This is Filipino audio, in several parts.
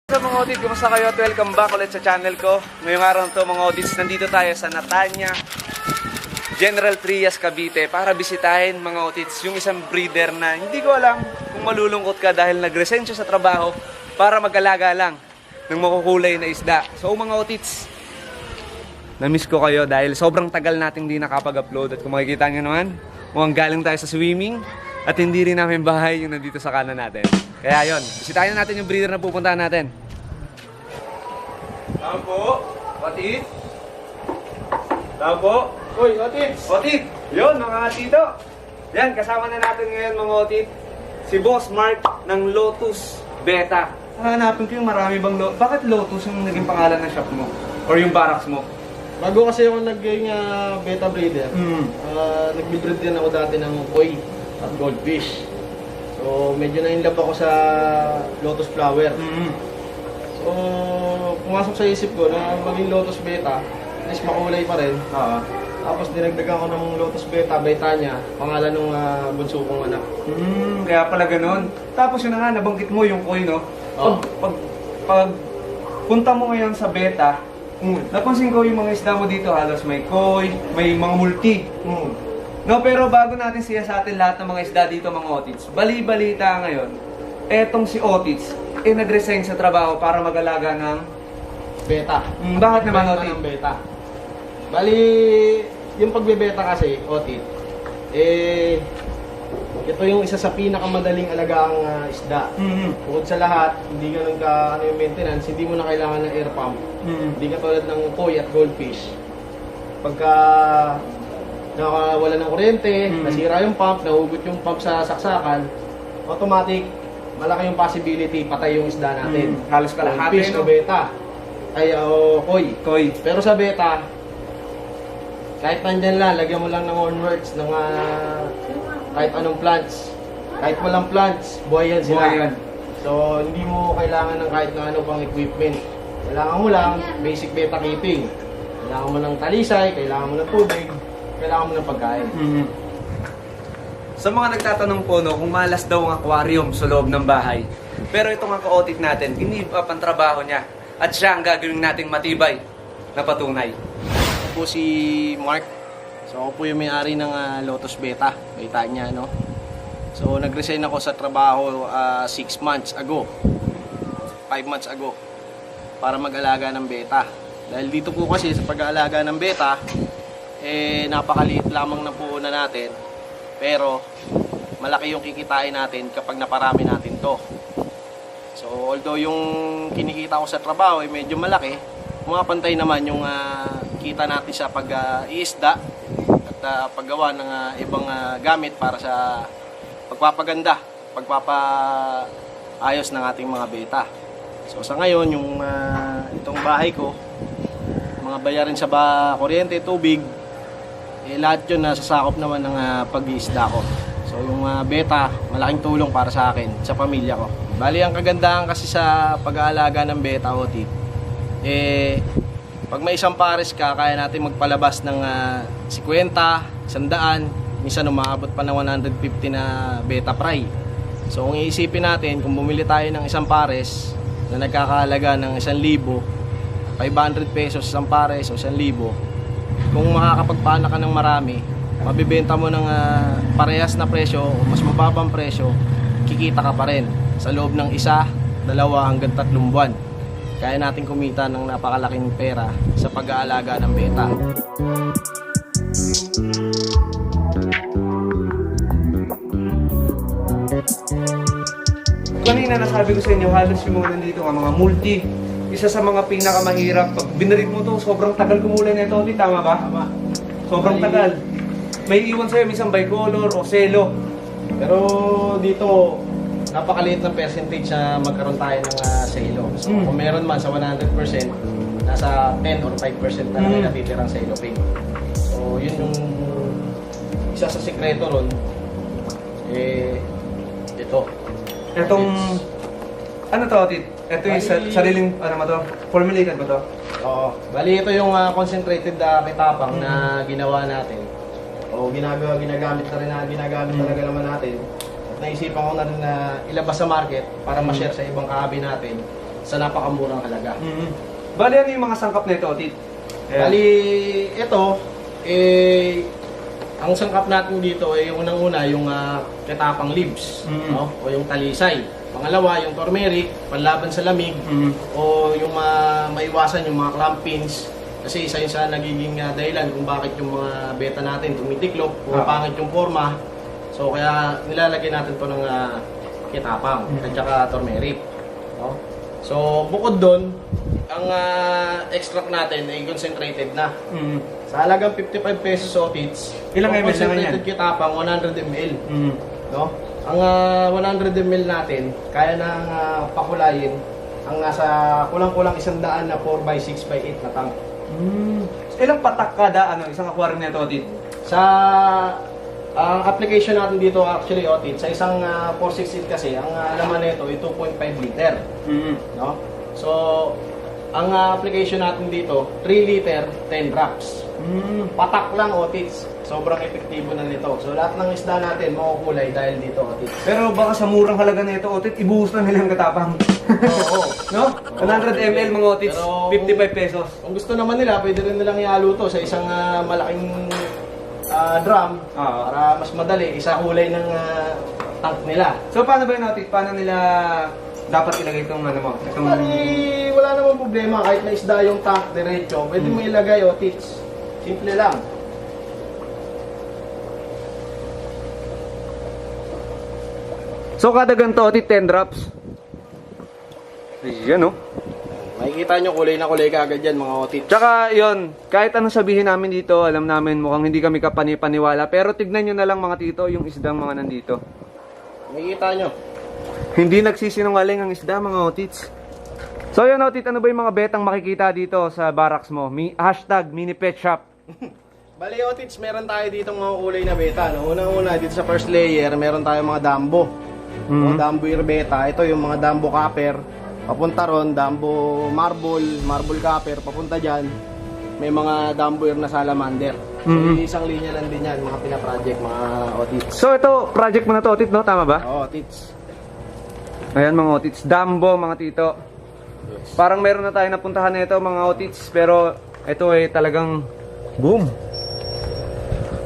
Sa mga audit, kumusta kayo at welcome back ulit sa channel ko. Ngayong araw na to mga audits, nandito tayo sa Natanya, General Trias, Cavite para bisitahin mga audits yung isang breeder na hindi ko alam kung malulungkot ka dahil nag-resign siya sa trabaho para mag-alaga lang ng makukulay na isda. So mga audits, na-miss ko kayo dahil sobrang tagal nating di nakapag-upload at kung makikita nyo naman, mukhang galing tayo sa swimming at hindi rin namin bahay yung nandito sa kanan natin. Kaya yon, bisitahin natin yung breeder na pupuntahan natin. Tama po, Otit. Tama po. Uy, Otit! Otit, yun mga tito. Yan, kasama na natin ngayon mga Otit, si Boss Mark ng Lotus Beta. Hanapin ko yung marami bang Lotus. Bakit Lotus yung naging pangalan ng shop mo? Or yung barracks mo? Bago kasi ako naging beta breeder, nag-breed din ako dati ng koi at goldfish. So, medyo na-inlove ako sa lotus flower. So, pumasok sa isip ko na maging lotus beta, at least makulay pa rin. Tapos dinagdagan ko ng lotus beta, Betanya, pangalan ng bunso kong anak. Kaya pala ganun. Tapos yun na nga, nabanggit mo yung koi, no? Pag punta mo ngayon sa beta, napansin ko yung mga isda mo dito, halos may koi, may mga multi. No, pero bago natin siya sa atin lahat ng mga isda dito mga Otits, bali-balita ngayon, etong si Otits, nag-resign sa trabaho para mag-alaga ng Beta. Bakit naman Beta Otit? ng beta. Bali, yung pagbebeta kasi, Otit, ito yung isa sa pinakamadaling alagaang isda. Bukod sa lahat, hindi ganun ka yung maintenance, hindi mo na kailangan ng air pump. Hindi ka tulad ng koi at goldfish. Pagka nakawala ng kuryente, nasira yung pump, nahugot yung pump sa saksakan, automatic, malaki yung possibility patay yung isda natin. Halos kalahati, Fish no? o beta. Ay, koi. Pero sa beta, kahit nandyan lang, lagyan mo lang ng hornworks, ng kahit anong plants. Kahit walang plants, buhay yan sila. Buhay yan. So, hindi mo kailangan ng kahit na ano pang equipment. Kailangan mo lang basic beta keeping. Kailangan mo ng talisay, kailangan mo ng tubig, kailangan mo ng pagkain. Sa mga nagtatanong po no, kung malas daw ang aquarium sa loob ng bahay. Pero itong ang ka-Otit natin, give up ang trabaho niya. At siya ang gagawin nating matibay na patunay. Ako po si Mark. So ako po yung may-ari ng Lotus Beta. Betanya, no? So nag-resign ako sa trabaho 6 months ago. 5 months ago. Para mag-alaga ng beta. Dahil dito po kasi sa pag-aalaga ng beta, napakaliit lamang na puhunan natin. Pero malaki yung kikitain natin kapag naparami natin to. So although yung kinikita ko sa trabaho ay medyo malaki, pumapantay naman yung kita natin sa pag-iisda at paggawa ng ibang gamit para sa pagpapaganda, pagpapaayos ng ating mga beta. So sa ngayon yung itong bahay ko, mga bayarin sa kuryente, tubig, lahat yun nasasakop naman ng pag-iisda ko. So yung beta, malaking tulong para sa akin, sa pamilya ko. Bali ang kagandahan kasi sa pag-aalaga ng beta, Otit, pag may isang pares ka, kaya natin magpalabas ng 50, 100, minsan umaabot pa ng 150 na beta fry. So kung iisipin natin, kung bumili tayo ng isang pares na nagkakahalaga ng 1,000, 500 pesos isang pares o 1,000, kung makakapagpana ka ng marami, mabibenta mo ng parehas na presyo o mas mababang presyo, kikita ka pa rin sa loob ng 1, 2 hanggang 3 buwan. Kaya natin kumita ng napakalaking pera sa pag-aalaga ng beta. Kanina nasabi ko sa inyo, halos yung mga nandito mga multi. Isa sa mga pinakamahirap. Pag binarit mo to, sobrang tagal kumulay na ito. Tama ba? Tama. Sobrang tagal. May iwan sa'yo, minsan bicolor o selo. Pero dito, napakaliit na percentage na magkaroon tayo ng salo. So kung meron man sa 100%, nasa 10 or 5% na lang natitirang salo pig. So yun yung isa sa sikreto ron. Ito. Itong, ano to, Otit? Ito yung sariling, ano ba to? Formulated ba to? Oo. Bali ito yung concentrated kitapang na ginawa natin. O ginagamit talaga naman natin. At naisipan ko na rin na ilabas sa market para ma-share sa ibang kaabi natin sa napakamurang halaga. Bali, ano yung mga sangkap nito, Otit? Bali, ito, ang sangkap natin dito ay unang-una yung ketapang leaves, no? O yung talisay. Pangalawa, yung turmeric, panlaban sa lamig, o yung maiwasan yung mga clamp pins. Kasi isa yun sa nagiging dahilan kung bakit yung mga beta natin tumitiklop o pangit yung forma. So kaya nilalagay natin to ng ketapang at saka turmeric. No? So bukod doon, ang extract natin ay concentrated na. Sa halagang 55 pesos Otits, Ilang ml na concentrated yan? ketapang 100 ml. No? Ang 100 ml natin, kaya nang pakulayin ang nasa kulang-kulang 100 na 4x6x8 na tank. Ilang patak kada, isang aquarium nito, Otit? Sa ang application natin dito actually Otit, sa isang 468 kasi, ang laman nito ay 2.5 liter. No? So, ang application natin dito, 3 liter, 10 drops. Patak lang Otits. Sobrang epektibo na nito. So lahat ng isda natin makukulay dahil dito Otits. Pero baka sa murang halaga na ito, Otit, ibuhos na nilang katapang. Oo. No? 100 ml mga Otits, Pero 55 pesos. Kung gusto naman nila, pwede rin nilang ihalo to sa isang malaking drum para mas madali, isa kulay ng tank nila. So paano ba yun, Otit? Paano nila dapat ilagay itong Bali, wala namang problema. Kahit na isda yung tank diretso, pwede mo ilagay Otits. Simple lang. So kada ganito, Otit, 10 drops. Ayan, oh. Makikita nyo kulay na kulay kaagad yan mga Otits. Tsaka yun, kahit anong sabihin namin dito, alam namin mukhang hindi kami kapani-paniwala. Pero tignan nyo na lang mga tito, yung isdang mga nandito. Makikita nyo. Hindi nagsisinungaling ang isda mga Otits. So yun, Otit, ano ba yung mga betang makikita dito sa barracks mo? Hashtag mini pet shop. Bali Otits, meron tayo dito mga kulay na beta. No? Unang-una dito sa first layer, meron tayo mga Dambo. O Dambo Ear Beta. Ito yung mga Dambo Copper. Papunta ron, Dambo Marble, Marble Copper. Papunta dyan, may mga Dambo Ear na Salamander. So isang linya lang din yan, mga pina-project, mga Otits. So ito, project mo na to, Otit, no? Tama ba? Oo, Otits. Ayan mga Otits, Dambo mga tito. Parang meron na tayo napuntahan na ito mga Otits, pero ito ay talagang boom.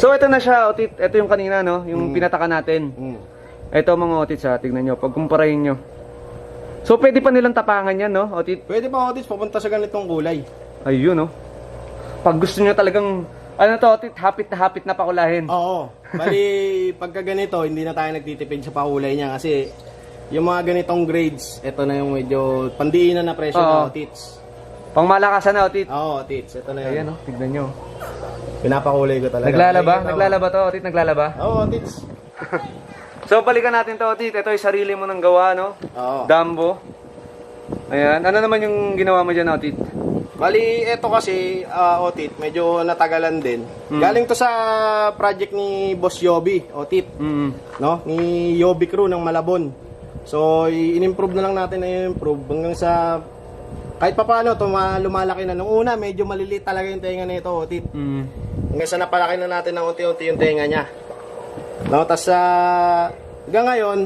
So ito na siya, Otit. Ito yung kanina, no? Yung pinataka natin. Ito mga Otits, ha. Tignan nyo, pagkumparahin nyo. So pwede pa nilang tapangan yan, no, Otit? Pwede pa Otits, papunta sa ganitong kulay. Ayun, no? Pag gusto nyo talagang, ano to, Otit, hapit na pakulahin. Oo. Bali, pagka ganito, hindi na tayo nagtitipid sa pakulay niya kasi yung mga ganitong grades, ito na yung medyo pandiinan na presyo na Otits. Pang malakasan na, Otit. Oo, Otits. Ito na yun. Ayan, no? Tignan nyo. Pinapakulay ko talaga. Naglalaba? Nakikita mo? Naglalaba to, Otit? Naglalaba? Oo, Otits. So balikan natin to, Otit. Ito ay sarili mo ng gawa, no? Oo. Dambo. Ayan. Ano naman yung ginawa mo dyan, Otit? Bali, ito kasi, Otit, medyo natagalan din. Galing to sa project ni Boss Yobi, Otit. No? Ni Yobi Crew ng Malabon. So, in-improve na lang natin na i-improve hanggang sa kahit pa paano, lumalaki na. Nung una, medyo maliliit talaga yung tenga nito, Otit. Hanggang sa napalaki na natin ng unti-unti yung tenga niya. No, tas hanggang ngayon,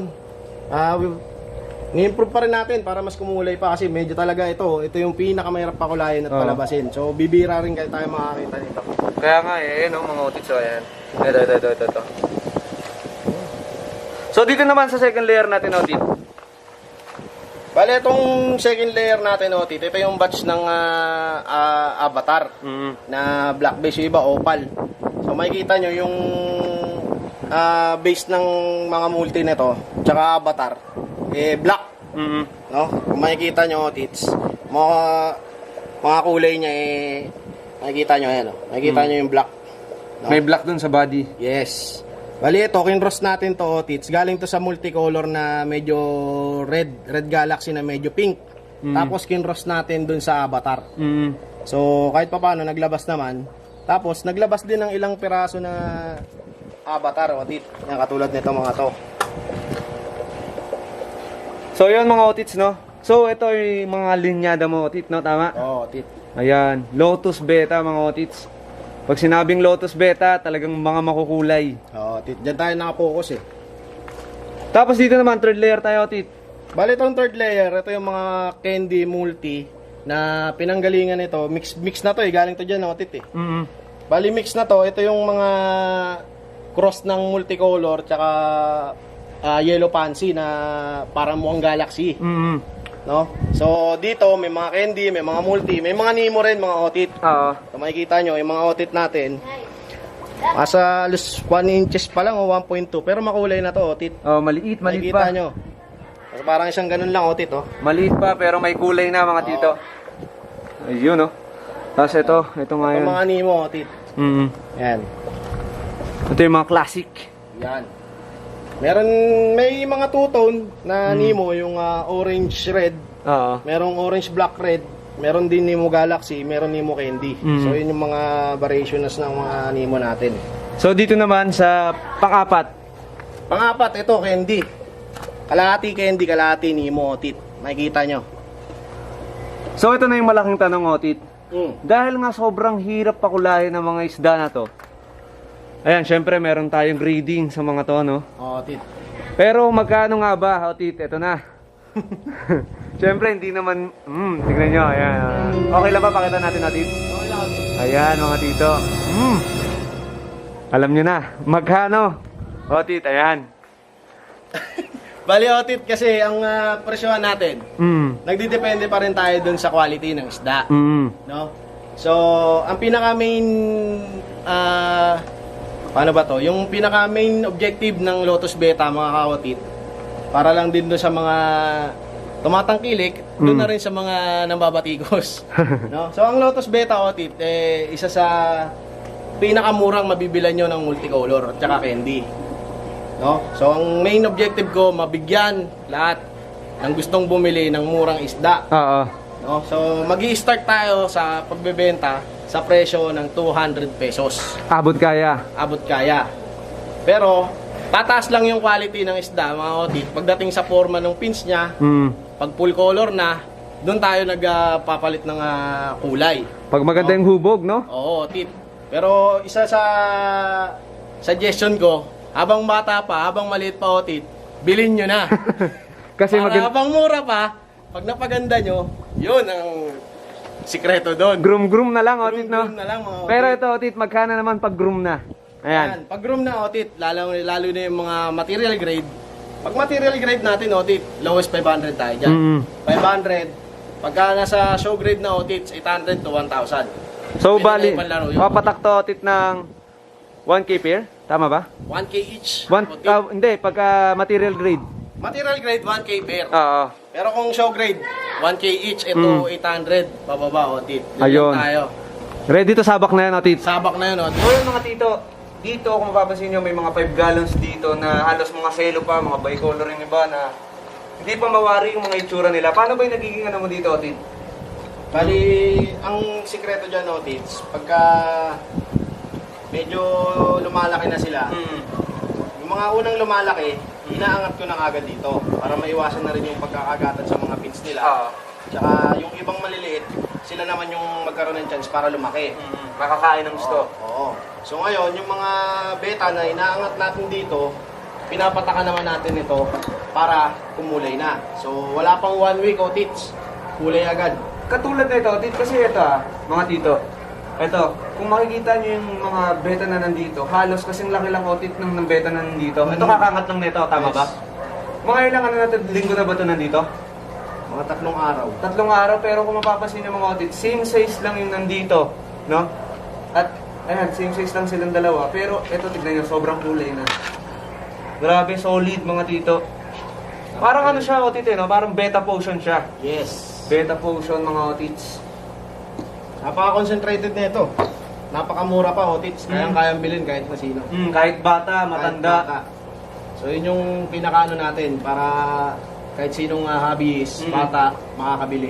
ni-improve pa rin natin para mas kumulay pa kasi medyo talaga ito yung pinakamahirap pakulayin at palabasin. So bibira rin kayo tayo makakita nito. Kaya nga eh, no, mga Otit. So ayan. Ito. So dito naman sa second layer natin, Otit. Bale, itong second layer natin, Otit, ito yung batch ng Avatar na black base, yung iba opal. So makikita nyo yung base ng mga multi nito, tsaka Avatar, black. No? Kung makikita nyo, Otits, mga kulay niya, makikita nyo, ayan, makikita nyo yung black. No? May black dun sa body. Yes. Bali, ito, kinross natin to, Otits. Galing to sa multicolor na medyo red galaxy na medyo pink. Tapos kinross natin dun sa Avatar. So, kahit pa paano, naglabas naman. Tapos, naglabas din ng ilang piraso na Avatar, Otit. Yan, katulad nito mga to. So, yun mga Otits, no? So, ito yung mga linyada mo, Otit, no? Tama? Oo, Otit. Ayan. Lotus Beta, mga Otits. Pag sinabing Lotus Beta, talagang mga makukulay. Oo, Otit. Diyan tayo nakapokus eh. Tapos dito naman, third layer tayo, Otit. Bali itong third layer, ito yung mga candy multi na pinanggalingan nito. Mix na to galing to dyan, Otit eh. Bali mix na to, ito yung mga cross ng multicolor tsaka yellow pansy na parang mukhang galaxy. No? So dito may mga candy, may mga multi, may mga Nemo rin, mga Otit. Oo. So makikita nyo, yung mga Otit natin, asa 1 inches pa lang o 1.2, pero makulay na to, Otit. Oh, maliit Makikita pa. nyo. So, parang isang ganun lang, Otit, oh. Maliit pa pero may kulay na mga tito. Ayun, oh. Tapos ito nga Ito yun. mga Nemo, Otit. Yan. Ito yung mga classic. Yan. May mga two-tone na Nemo, yung orange red, Oo. merong orange black red, meron din Nemo Galaxy, meron Nemo Candy. So yun yung mga variations ng mga Nemo natin. So dito naman sa pang-apat. Pang-apat, ito Candy. Kalahati Candy, kalahati Nemo, Otit. Makikita nyo. So ito na yung malaking tanong, Otit. Dahil nga sobrang hirap pakulahin ng mga isda na to. Ayan, syempre meron tayong grading sa mga to, no? Otit. Pero magkano nga ba, Otit? Ito na. Syempre hindi naman, tignan nyo, ayan. Okay lang ba? Pakita natin, Otit. Okay lang, Otit. Ayan, mga tito. Alam nyo na, magkano? Otit, ayan. Bali, Otit, kasi ang presyohan natin, nagdidepende pa rin tayo dun sa quality ng isda. No? So, ang pinaka main paano ba to? Yung pinaka main objective ng Lotus Beta, mga kaotit, para lang din doon sa mga tumatangkilik, doon na rin sa mga nambabatikos. No? So, ang Lotus Beta, Otit, isa sa pinakamurang mabibilan nyo ng multicolor at saka candy. No? So, ang main objective ko, mabigyan lahat ng gustong bumili ng murang isda. Oo. No? So, magi-start tayo sa pagbebenta sa presyo ng 200 pesos. Abot kaya. Abot kaya. Pero, tataas lang yung quality ng isda, mga Otit. Pagdating sa forma ng pins niya, pag full color na, doon tayo nagpapalit ng kulay. Pag maganda yung hubog, no? Oo, Otit. Pero, isa sa suggestion ko, habang bata pa, habang maliit pa, Otit, bilhin nyo na. Kasi Para habang mura pa, pag napaganda nyo, yun ang sikreto doon. groom na lang, Otit, no? Groom na lang, mga Otit. Pero ito, Otit, magkano naman pag groom na? Ayan. Pag groom na, Otit, lalo na yung mga material grade. Pag material grade natin, Otit, lowest 500 tayo dyan. 500. Pagka nasa show grade na, Otit, 800 to 1,000. So, Pwede bali, na ipanlaro yun, papatak to, Otit, ng 1K pair? Tama ba? 1K each. Otit. Hindi, pagka material grade. Material grade, 1K pair. Oo. Pero kung show grade, 1K each, ito 800, bababa, Otit. Ayun. Tayo. Ready to sabak na yan, Otit. Sabak na yun, Otit. So yun mga tito, dito kung mapapansin nyo may mga 5 gallons dito na halos mga selo pa, mga bicolor yung iba na hindi pa mawari yung mga itsura nila. Paano ba yung nagiging ano mo dito, Otit? Bali, ang sikreto dyan, Otit, pagka medyo lumalaki na sila, yung mga unang lumalaki, inaangat ko na agad dito para maiwasan na rin yung pagkakagatan sa mga pins nila. Oo. Tsaka yung ibang maliliit, sila naman yung magkaroon ng chance para lumaki. Makakain ng gusto. Oo. So ngayon, yung mga beta na inaangat natin dito, pinapatakan naman natin ito para kumulay na. So wala pang 1 week, Otits, kulay agad. Katulad na ito, Otit, kasi ito mga tito. Ito, kung makikita nyo yung mga beta na nandito, halos kasing laki lang, Otit, ng beta na nandito. Ito kakangat lang nito, tama ba? Mga ilang ano natin, linggo na ba ito nandito? Mga 3 araw. 3 araw, pero kung mapapansin nyo mga Otit, same size lang yung nandito, no? At, ayan, same size lang silang dalawa. Pero, ito, tignan nyo, sobrang kulay na. Grabe, solid mga tito. Parang ano siya, Otit, no? Parang beta potion siya. Yes. Beta potion, mga Otits. Napaka-concentrated na ito. Napakamura pa, Otits. Kayang-kayang bilhin kahit na sino. Kahit bata, matanda. Kahit bata. So, yun yung pinakaano natin para kahit sinong hobbyist, bata, makakabili.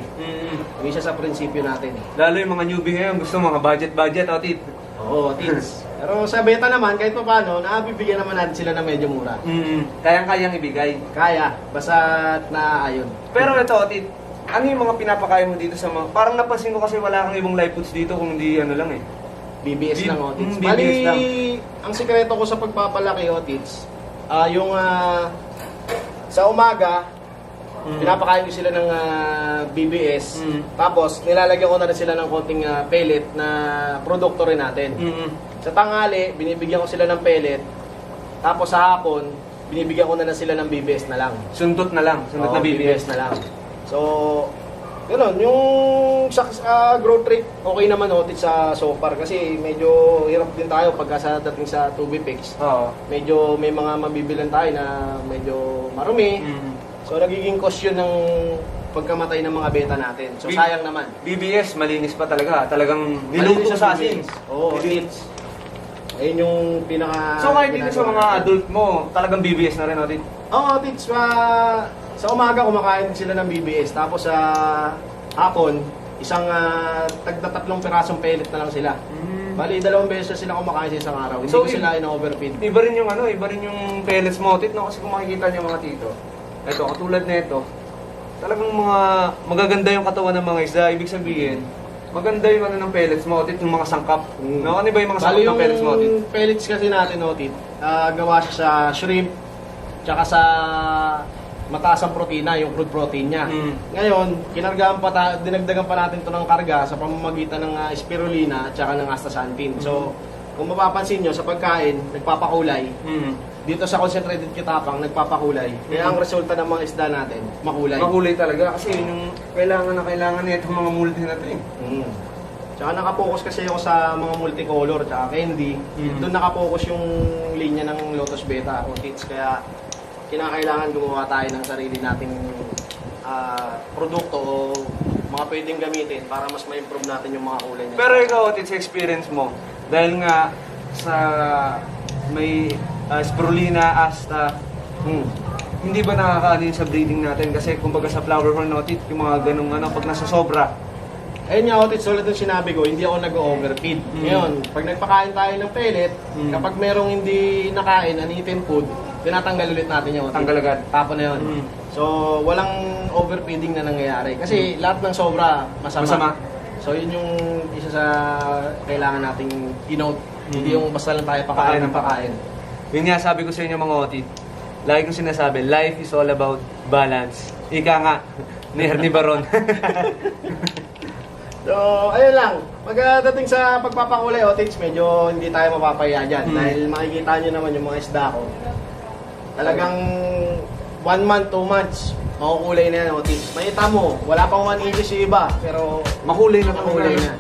Yung isa sa prinsipyo natin. Lalo yung mga newbie ngayon, gusto mga budget, Otit. Oo, Otits. Pero sa beta naman, kahit pa paano, nakabibigyan naman natin sila ng medyo mura. Kayang-kayang ibigay. Kaya, basta naaayon. Pero ito, Otit, ano yung mga pinapakain mo dito sa mga... Parang napansin ko kasi wala kang ibang live foods dito kung hindi ano lang eh. BBS lang, Otits. BBS Bali, lang. ang sikreto ko sa pagpapalaki, Otits, yung sa umaga, Pinapakain ko sila ng BBS. Tapos, nilalagyan ko na rin sila ng konting pellet na produkto rin natin. Sa tanghali, binibigyan ko sila ng pellet. Tapos sa hapon, binibigyan ko na sila ng BBS na lang. Sundot na lang. Sundot na BBS. na lang. So, gano'n, yung sa growth rate, okay naman Otis sa so far kasi medyo hirap din tayo pagka sa dating sa 2B picks. Oo. Medyo may mga mabibilan tayo na medyo marumi. So, nagiging cost yun ng pagkamatay ng mga beta natin. So, sayang naman. BBS, malinis pa talaga. Talagang Malinis niluto sa sa BBS. asin. Oo, Malinis. Ayun yung pinaka... So kahit dito sa mga adult mo, talagang BBS na rin natin. Oo, Tits. Sa umaga kumakain din sila ng BBS. Tapos sa hapon, isang tagda-3 pirasong pellet na lang sila. Bali, 2 beses sila kumakain sa isang araw. Hindi So, ko sila in-overfeed. Iba rin yung iba rin yung pellets mo, tit, no? Kasi kung makikita niyo mga tito, ito, katulad nito, talagang mga magaganda yung katawan ng mga isda. Ibig sabihin, maganda yung ng pellets mo, tit, yung mga sangkap. No? Ano ba yung mga sangkap Bali, ng pellets mo, tit? yung pellets kasi natin, Otit, gawa siya sa shrimp, tsaka sa mataas ang protina, yung crude protein niya. Ngayon, dinagdagan pa natin ito ng karga sa pamamagitan ng spirulina at saka ng astaxanthin. So, kung mapapansin nyo, sa pagkain, nagpapakulay. Dito sa concentrated kitapang, nagpapakulay. Kaya ang resulta ng mga isda natin, makulay. Makulay talaga kasi yun yung kailangan nito mga multi na ito eh. Tsaka nakapokus kasi ako sa mga multicolor tsaka candy. Doon nakapokus yung linya ng Lotus Beta o Tits. Kaya kinakailangan gumawa tayo ng sarili nating produkto o mga pwedeng gamitin para mas ma-improve natin yung mga kulay niya. Pero ikaw, tit, sa experience mo, dahil nga sa may spirulina, asta, hindi ba nakakaano yun sa breeding natin? Kasi kumbaga sa flower horn, no, tit, yung mga ganung pag nasa sobra. Ayun nga, Otis, solid yung sinabi ko, hindi ako nag-overfeed. Ngayon, pag nagpakain tayo ng pellet, kapag merong hindi nakain, uneaten food, tinatanggal ulit natin yung Tanggal agad. Tapon na yun. So, walang overfeeding na nangyayari. Kasi lahat ng sobra, masama. So, yun yung isa sa kailangan nating i-note. Hindi yung basta lang tayo pakain ng pakain. Yun nga, sabi ko sa inyo mga otit, lagi kong sinasabi, life is all about balance. Ika nga, ni Ernie Baron. So, ayun lang. Pagdating sa pagpapakulay, Otis, medyo hindi tayo mapapaya dyan. Dahil makikita nyo naman yung mga isda ko. Talagang 1 month, 2 months, makukulay na yan, Otis. Makita mo, wala pang 1 inches yung iba, pero Makulay na makulay na.